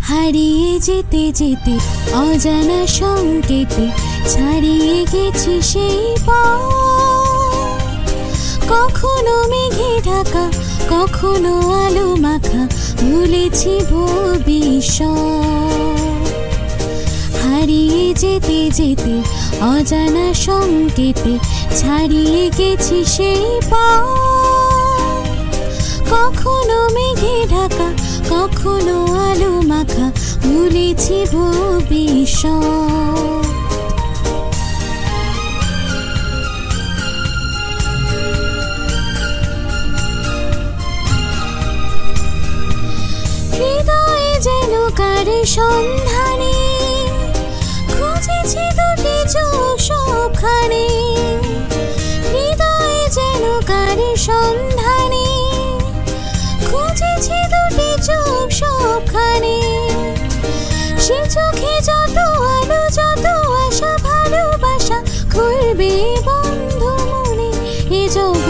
হারিয়ে যেতে যেতে অজানা সংকেতে ছাড়িয়ে গেছি সেই পথ। কখনো মেঘে ঢাকা, কখনো আলো মাখা, ভুলেছি ভবিষ্যৎ। হারিয়ে যেতে যেতে অজানা সংকেতে ছাড়িয়ে গেছি সেই পথ। কখনো মেঘে ঢাকা, কখনো আলো মাখা, ভুলেছি ভবিষ্যৎ। হৃদয়ে যেন কার সন্ধানে খুঁজেছি দুটি চোখ সবখানে। হৃদয়ে যেন কার সন্ধানে খুঁজেছি দুটি চোখ সবখানে। সে চোখে যত আলো, যত আশা, ভালোবাসা, খুলবে বন্ধু মনে এ জগৎ।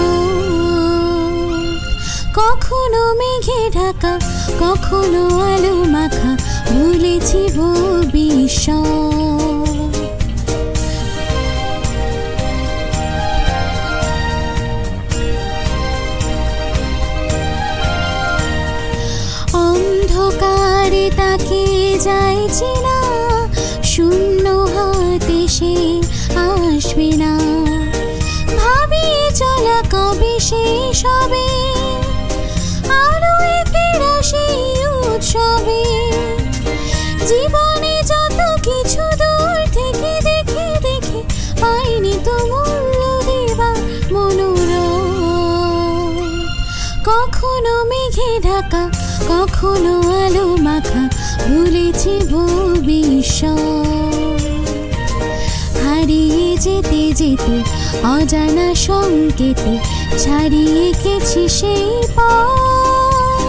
কখনো মেঘে ঢাকা, কখনো আলো মাখা, ভুলেছি ভবিষ্যৎ। অন্ধকারে তাকে যাইছি না, শূন্য হাতে সে আসবে না। ভাবিয়ে চলা কবে শেষ হবে, আলোয় ফেরা সেই উৎসবে। জীবনে যত কিছু দূর থেকে দেখে দেখে পাইনি তো মূল্য দেবার মনোরম। কখনো মেঘে ঢাকা, কখনো আলো মাখা, ভুলেছি ভবিষ্যৎ। হারিয়ে যেতে যেতে অজানা সংকেতে ছাড়িয়ে গেছি সেই পথ।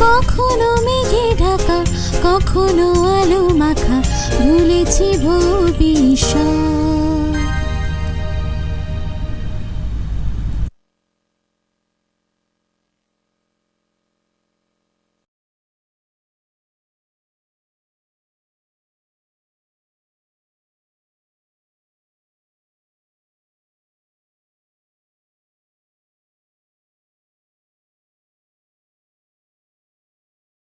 কখনো মেঘে ঢাকা, কখনো আলো মাখা, ভুলেছি ভবিষ্যৎ।